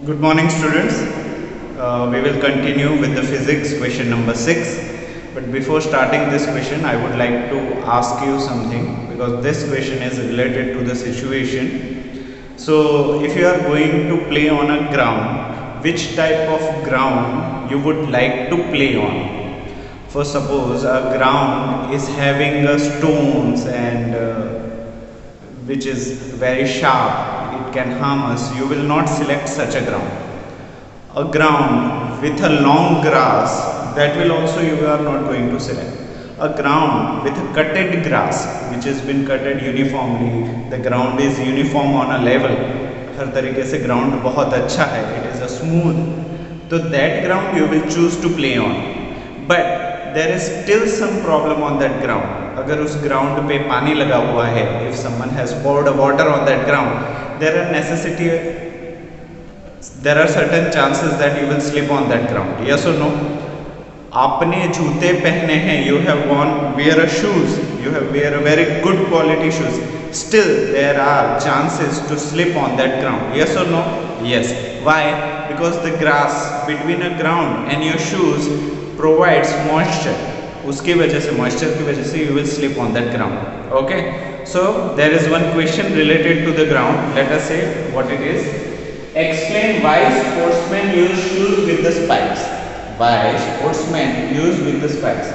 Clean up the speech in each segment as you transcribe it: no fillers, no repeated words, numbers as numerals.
Good morning, students. We will continue with the physics question number 6. But before starting this question, I would like to ask you something because this question is related to the situation. So, if you are going to play on a ground, which type of ground you would like to play on? For suppose a ground is having stones and which is very sharp, it can harm us, you will not select such a ground. A ground with a long grass, that will also you are not going to select. A ground with a cutted grass, which has been cutted uniformly, the ground is uniform on a level, हर तरीके से ground बहुत अच्छा है, it is a smooth, तो that ground you will choose to play on. But there is still some problem on that ground. अगर उस ground पे पानी लगा हुआ है, if someone has poured water on that ground, there are certain chances that you will slip on that ground. Yes or no? आपने जूते पहने हैं, you have wear a shoes, you have wear a very good quality shoes. Still there are chances to slip on that ground. Yes or no? Yes. Why? Because the grass between a ground and your shoes provides moisture. उसकी वजह से moisture की वजह से you will slip on that ground. Okay. So there is one question related to the ground. Let us say what it is. Explain why sportsmen use shoes with the spikes. Why sportsmen use with the spikes?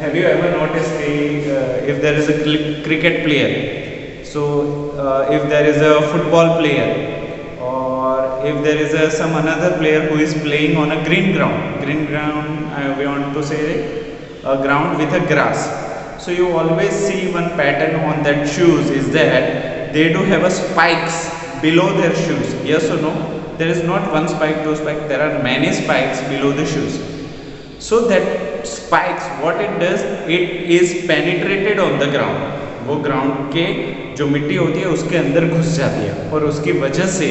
Have you ever noticed if there is a cricket player? So if there is a football player, or if there is some another player who is playing on a green ground, we want to say a ground with a grass. So you always see one pattern on that shoes is that they do have a spikes below their shoes. Yes or no? There is not one spike, two spikes, there are many spikes below the shoes. So that spikes, what it does, it is penetrated on the ground. वो ground के जो मिट्टी होती है उसके अंदर घुस जाती है और उसकी वजह से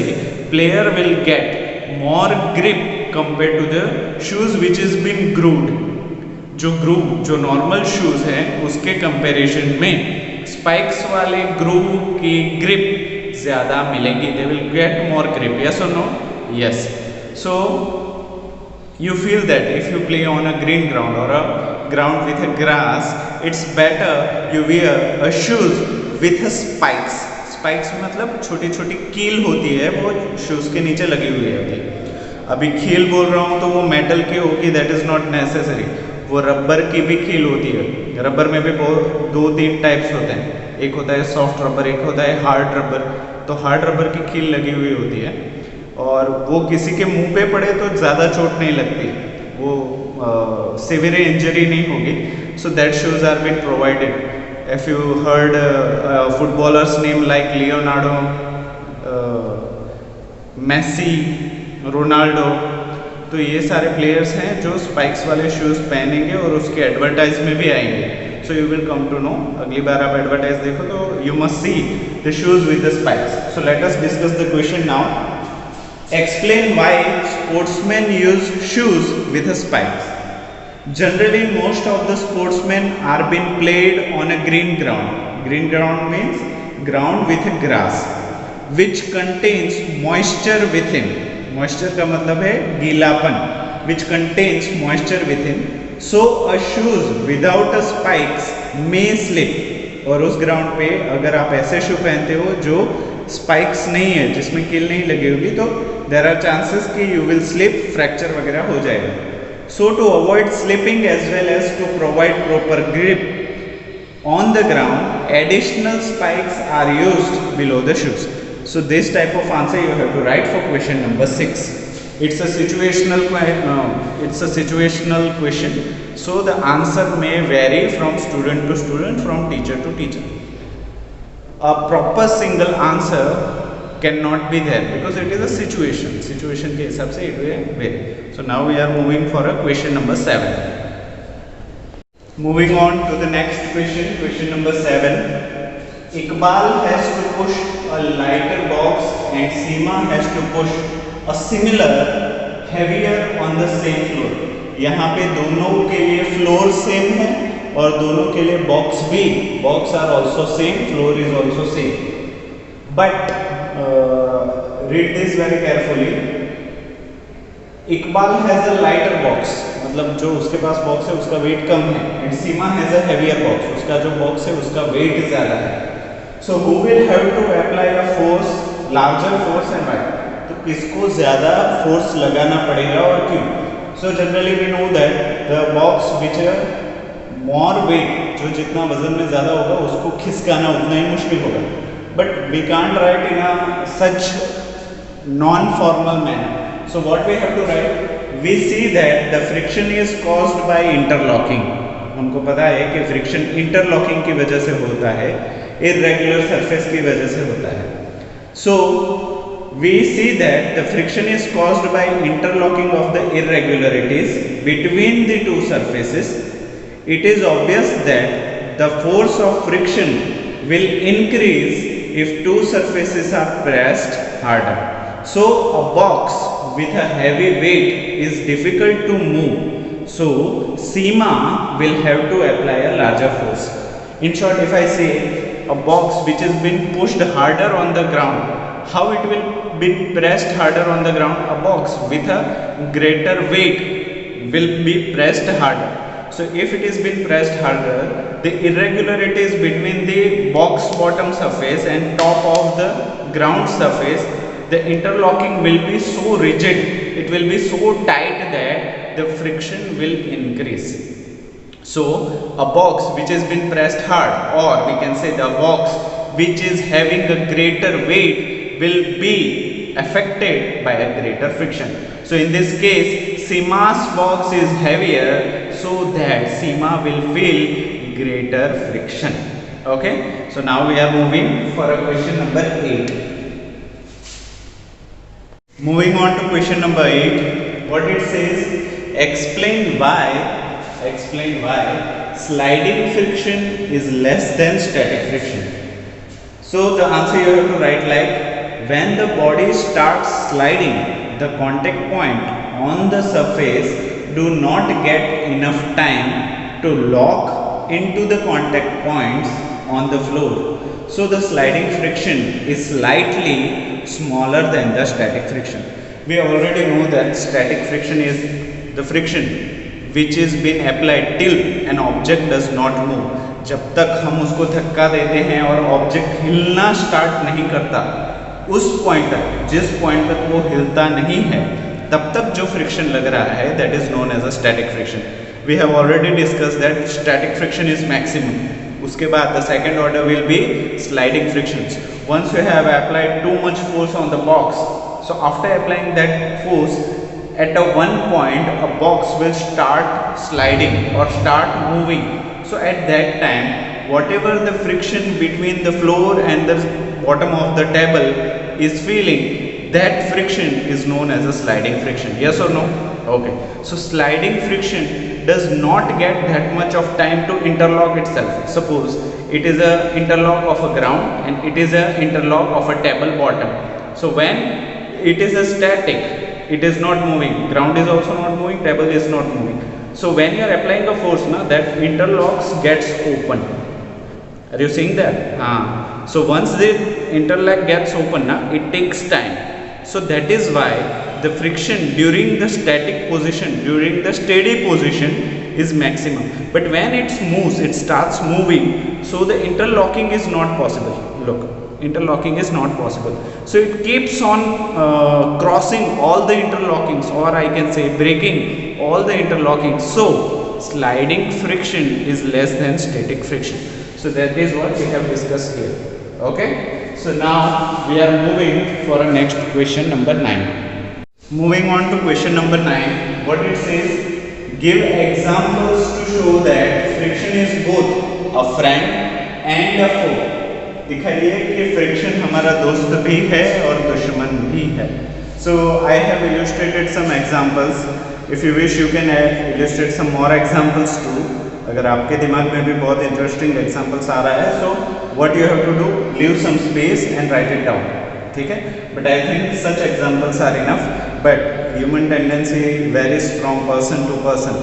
player will get more grip compare to the shoes which is been grooved. जो नॉर्मल शूज हैं उसके कंपैरिजन में स्पाइक्स वाले ग्रूव की ग्रिप ज़्यादा मिलेंगी. They will get more grip. Yes और no? Yes. So you feel that if you play on a green ground or a ground with a grass, it's better you wear a shoes with a spikes. spikes मतलब छोटी छोटी कील होती है, वो shoes के नीचे लगी हुई होती है. अभी कील बोल रहा हूँ तो वो मेटल की होगी, दैट इज नॉट नेसेसरी. वो रबर की भी कील होती है. रबर में भी बहुत 2-3 टाइप्स होते हैं. एक होता है सॉफ्ट रबर, एक होता है हार्ड रबर. तो हार्ड रबर की कील लगी हुई होती है और वो किसी के मुंह पे पड़े तो ज़्यादा चोट नहीं लगती, वो सिवियर इंजरी नहीं होगी. So that shoes are been provided. If you heard footballers name like Leonardo, Messi, Ronaldo, तो ये सारे प्लेयर्स हैं जो स्पाइक्स वाले शूज़ पहनेंगे और उसके एडवर्टाइज में भी आएंगे. So you will come to know. अगली बार आप एडवर्टाइज देखो तो you must see the shoes with the spikes. So let us discuss the question now. Explain why sportsmen use shoes with a spikes. Generally, most of the sportsmen are being played on a green ground. Green ground means ground with a grass, which contains moisture within. Moisture का मतलब है गीलापन. Which contains moisture within. So a shoes without a spikes may slip. और उस ground पे अगर आप ऐसे शू पहनते हो जो स्पाइक्स नहीं है, जिसमें कील नहीं लगी होगी, तो देर आर चांसेस कि यू विल स्लिप, फ्रैक्चर वगैरह हो जाएगा. So to avoid slipping as well as to provide proper grip on the ground, additional spikes are used below the shoes. So this type of answer you have to write for question number 6. It's a situational question. So the answer may vary from student to student, from teacher to teacher. A proper single answer cannot be there because it is a situation. Situation के हिसाब से it will vary. So now we are moving for a question number 7. Moving on to the next question. Question number 7. Iqbal has to push a lighter box and Seema has to push a similar heavier on the same floor. यहाँ पे दोनों के लिए floor same है और दोनों के लिए बॉक्स भी, box are also same, floor is also same. But read this very carefully. Iqbal has a lighter box, मतलब जो उसके पास बॉक्स है उसका वेट कम है, and Seema has a heavier box, उसका जो बॉक्स है उसका वेट ज़्यादा है. So who will have to apply a force, larger force and why? तो किसको ज़्यादा फोर्स लगाना पड़ेगा और क्यों? So generally we know that the box which more weight, जो जितना वजन में ज़्यादा होगा उसको खिसकाना उतना ही मुश्किल होगा. But we can't write in a such non formal manner. So what we have to write? We see that the friction is caused by interlocking. हमको पता है कि फ्रिक्शन इंटरलॉकिंग की वजह से होता है, इर्रेगुलर सरफेस की वजह से होता है. So we see that the friction is caused by interlocking of the irregularities between the two surfaces. It is obvious that the force of friction will increase if two surfaces are pressed harder. So a box with a heavy weight is difficult to move, so Seema will have to apply a larger force. In short, if I say a box which has been pushed harder on the ground, how it will be pressed harder on the ground? A box with a greater weight will be pressed harder. So if it is been pressed harder, the irregularities between the box bottom surface and top of the ground surface, the interlocking will be so rigid, it will be so tight that the friction will increase. So a box which has been pressed hard, or we can say the box which is having a greater weight, will be affected by a greater friction. So in this case, Seema's box is heavier, so that Seema will feel greater friction. Okay, so now we are moving for a question number 8. Moving on to question number 8, what it says, explain why sliding friction is less than static friction. So the answer you have to write like, when the body starts sliding, the contact point on the surface do not get enough time to lock into the contact points on the floor. So the sliding friction is slightly smaller than the static friction. We already know that static friction is the friction which is been applied till an object does not move. जब तक हम उसको धक्का देते हैं और object हिलना start नहीं करता, उस पॉइंट तक, जिस पॉइंट तक वो हिलता नहीं है, तब तक जो फ्रिक्शन लग रहा है, that is known as a static friction. We have already discuss that static friction is maximum. उसके बाद the second order will be sliding frictions. Once you have applied too much force on the box, so after applying that force, at a one point a box will start sliding or start moving. So at that time, whatever the friction between the floor and the bottom of the table is feeling, that friction is known as a sliding friction. Yes or no? Okay. So sliding friction does not get that much of time to interlock itself. Suppose it is a interlock of a ground and it is a interlock of a table bottom. So when it is a static, it is not moving, ground is also not moving, table is not moving. So when you are applying a force, that interlocks gets open. Are you seeing that? So once the interlock gets open, it takes time. So that is why the friction during the static position, during the steady position is maximum. But when it moves, it starts moving, so the interlocking is not possible. Look, interlocking is not possible. So it keeps on crossing all the interlockings, or I can say breaking all the interlockings. So sliding friction is less than static friction. So that is what we have discussed here. Okay. So now we are moving for a next question number 9. Moving on to question number 9, what it says, give examples to show that friction is both a friend and a foe. दिखाइए कि friction हमारा दोस्त भी है और दुश्मन भी है. So I have illustrated some examples. If you wish, you can illustrate some more examples too. अगर आपके दिमाग में भी बहुत इंटरेस्टिंग एग्जाम्पल्स आ रहा है, so what you have to do, leave some space and write it down. ठीक है? But I think such examples are enough. But human tendency varies from person to person.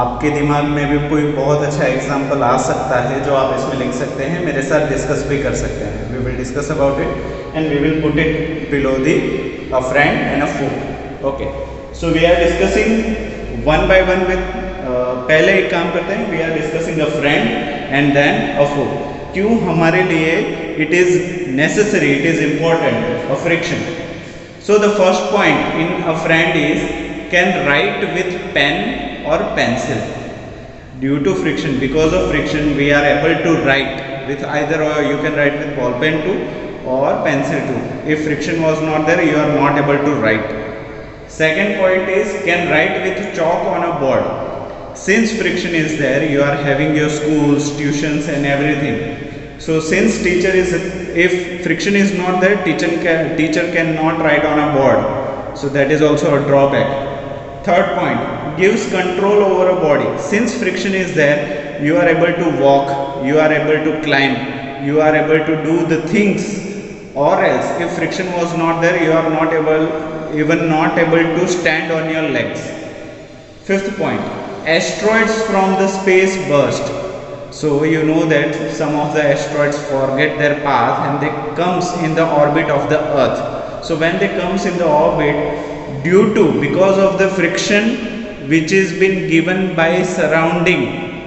आपके दिमाग में भी कोई बहुत अच्छा एग्जाम्पल आ सकता है जो आप इसमें लिख सकते हैं, मेरे साथ डिस्कस भी कर सकते हैं. We will discuss about it and we will put it below the a friend and a foe. Okay. So we are discussing one by one with पहले एक काम करते हैं, we are discussing a friend and then a foe. क्यों हमारे लिए it is necessary, it is important a friction. So the first point in a friend is can write with pen और pencil. Due to friction, because of friction we are able to write with either, or you can write with ball pen too or pencil too. If friction was not there, you are not able to write. Second point is can write with chalk on a board. Since friction is there, you are having your schools, tuitions and everything. So since if friction is not there, teacher cannot write on a board. So that is also a drawback. Third point, gives control over a body. Since friction is there, you are able to walk, you are able to climb, you are able to do the things. Or else if friction was not there, you are not able to stand on your legs. Fifth point, asteroids from the space burst. So you know that some of the asteroids forget their path and they comes in the orbit of the earth. So when they comes in the orbit, because of the friction which is been given by surrounding,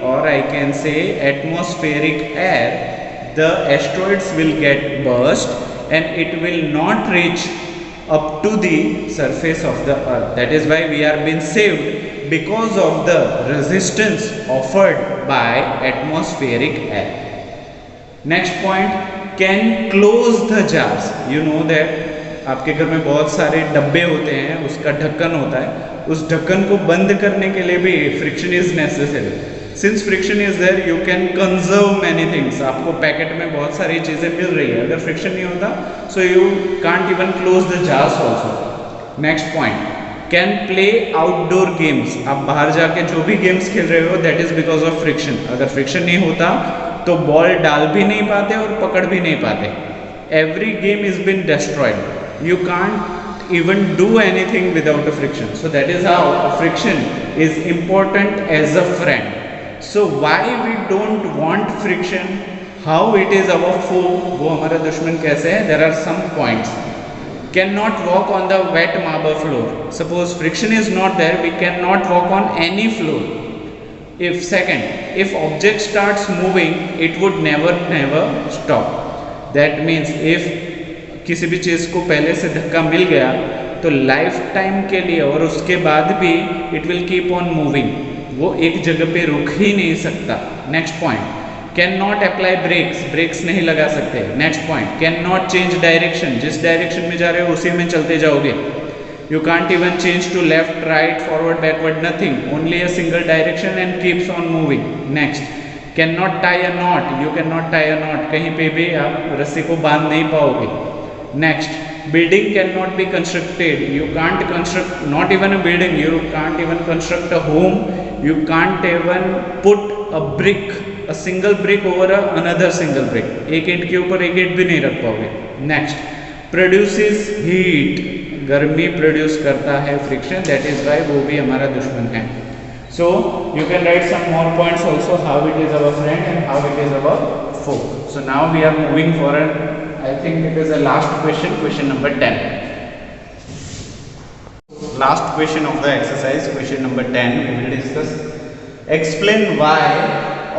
or I can say atmospheric air, the asteroids will get burst and it will not reach up to the surface of the earth. That is why we are being saved, because of the resistance offered by atmospheric air. Next point, can close the jars. You know that आपके घर में बहुत सारे डब्बे होते हैं, उसका ढक्कन होता है, उस ढक्कन को बंद करने के लिए भी friction is necessary. Since friction is there, you can conserve many things. आपको पैकेट में बहुत सारी चीज़ें मिल रही है, अगर फ्रिक्शन नहीं होता so you can't even close the jars also. Next point, can play outdoor games. आप बाहर जाके जो भी गेम्स खेल रहे हो, that is because of friction. अगर फ्रिक्शन नहीं होता तो बॉल डाल भी नहीं पाते और पकड़ भी नहीं पाते. Every game is been destroyed. You can't even do anything without a friction. So that is how friction is important as a friend. So why we don't want friction? How it is our foe? वो हमारा दुश्मन कैसे है? There are some points. Cannot walk on the wet marble floor. Suppose friction is not there, we cannot walk on any floor. If object starts moving, it would never stop. That means if किसी भी चीज़ को पहले से धक्का मिल गया तो life time के लिए और उसके बाद भी it will keep on moving. वो एक जगह पे रुक ही नहीं सकता. Next point, can not apply brakes नहीं लगा सकते. Next point, can not change direction. जिस डायरेक्शन में जा रहे हो उसी में चलते जाओगे. You can't even change to left, right, forward, backward, nothing. Only a single direction and keeps on moving. Next, can not tie a knot. You can not tie a not. कहीं पे भी आप रस्सी को बांध नहीं पाओगे. Next, building cannot be constructed. You can't construct not even a building. You can't even construct a home. You can't even put a brick, a single brick over another single brick. एक ईंट के ऊपर एक ईंट भी नहीं रख पाओगे. Next, produces heat. गर्मी प्रोड्यूस करता है फ्रिक्शन. That is why वो भी हमारा दुश्मन है. So you can write some more points also, how it is our friend and how it is our foe. So now we are moving for I think it is the last question number 10. Last question of the exercise, question number 10, we will discuss. Explain why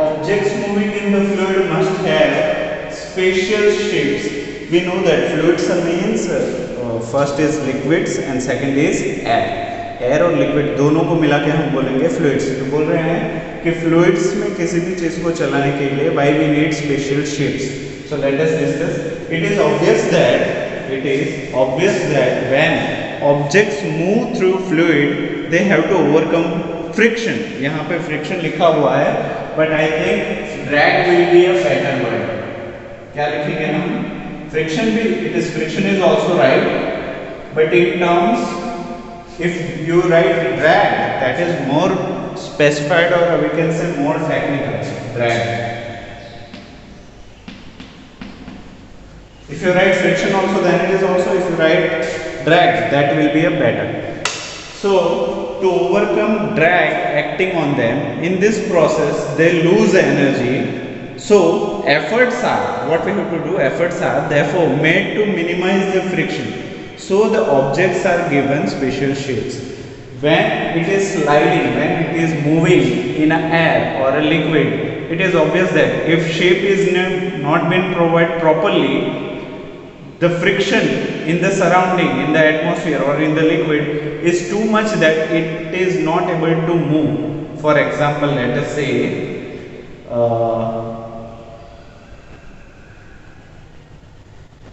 objects moving in the fluid must have spatial shapes. We know that fluids means first is liquids and second is air. Air और liquid दोनों को मिला के हम बोलेंगे fluids. तो बोल रहे हैं कि फ्लूइड्स में किसी भी चीज़ को चलाने के लिए why we need spatial shapes. So let us discuss. It is obvious that when objects move through fluid, they have to overcome friction. यहाँ पे friction लिखा हुआ है, but I think drag will be a better word. क्या लिखेंगे हम? Friction is also right, but in terms, if you write drag, that is more specified, or we can say more technical. Drag. If you write friction also, then it is also, if you write drag, that will be a better. So to overcome drag acting on them, in this process they lose energy. So efforts are, what we have to do, efforts are therefore made to minimize the friction. So the objects are given spatial shapes. when it is sliding, when it is moving in a air or a liquid, it is obvious that if shape is not been provided properly, the friction in the surrounding, in the atmosphere or in the liquid is too much that it is not able to move. For example, let us say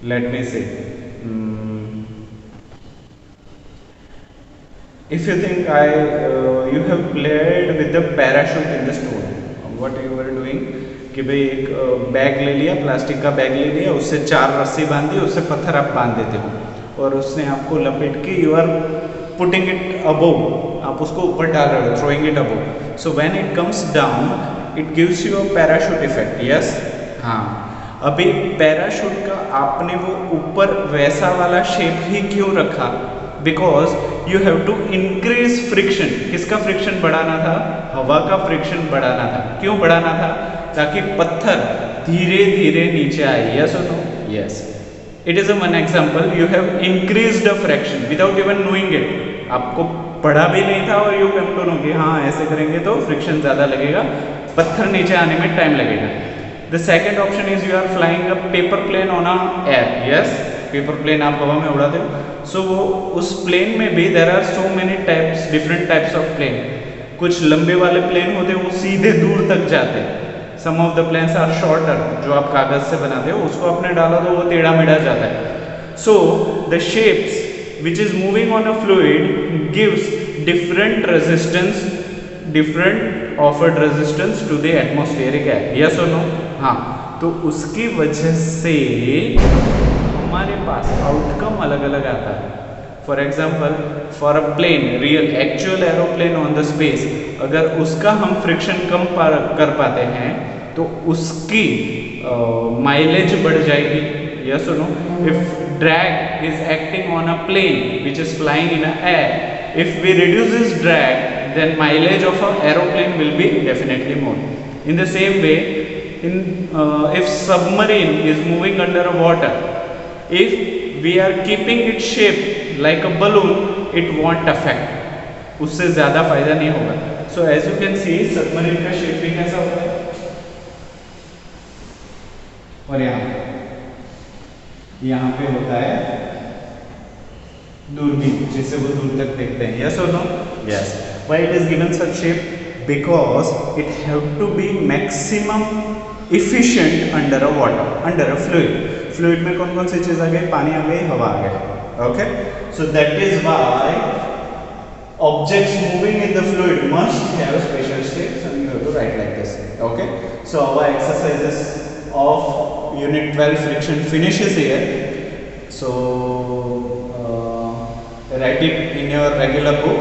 let me say if you think you have played with the parachute in the story, what you were doing कि भाई एक bag ले लिया, plastic का bag ले लिया, उससे 4 रस्सी बांधी, उससे पत्थर आप बांध देते हो और उसने आपको लपेट के you are putting it above, आप उसको ऊपर डाल रहे हो, throwing it above. So when it comes down it gives you a parachute effect. Yes, हाँ. अभी पैराशूट का आपने वो ऊपर वैसा वाला शेप ही क्यों रखा? Because you have to increase friction. किसका फ्रिक्शन बढ़ाना था? हवा का फ्रिक्शन बढ़ाना था. क्यों बढ़ाना था? ताकि पत्थर धीरे धीरे नीचे आए. यस और no? Yes. It is a one example. You have increase the fraction without even knowing it. आपको पढ़ा भी नहीं था और यू कम टू नो कि हाँ ऐसे करेंगे तो फ्रिक्शन ज़्यादा लगेगा, पत्थर नीचे आने में टाइम लगेगा. The second option is you are flying a paper plane on a air. Yes, paper plane आप हवा में उड़ाते हो. सो वो उस प्लेन में भी there are so many types, different types of plane. कुछ लंबे वाले प्लेन होते हैं, वो सीधे दूर तक जाते हैं. Some of the planes are shorter, जो आप कागज से बनाते हो, उसको आपने डाला तो वो टेढ़ा मेढ़ा जाता है. So the shapes which is moving on a fluid gives different resistance, different offered resistance to the atmospheric air. Yes or no? हाँ. तो उसकी वजह से हमारे पास आउटकम अलग अलग आता है. For example, for a plane, real actual aeroplane on the space, अगर उसका हम फ्रिक्शन कम कर पाते हैं तो उसकी माइलेज बढ़ जाएगी. Yes or no? If drag is acting on a plane which is flying in a air, if we reduce this drag, then mileage of an aeroplane will be definitely more. In the same way, if submarine is moving under a water, if we are keeping its shape like a balloon, it won't affect. उससे ज़्यादा फायदा नहीं होगा. So as you can see, submarine का shape भी कैसा होता है. और यहाँ पे होता है दूरबीन, जिससे वो दूर तक देखते हैं. यस और no? Yes. Why it is given such shape? Because it have to be maximum efficient under a water, under a fluid. Fluid में कौन कौन सी चीज आ गई? पानी आ गई, हवा आ गई. Okay, so that is why objects moving in the fluid must have special shapes and you have to write like this. Okay, so our exercises of unit 12 friction finishes here. So write it in your regular book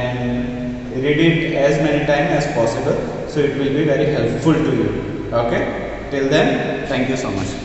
and read it as many times as possible, so it will be very helpful to you. Okay, till then, thank you so much.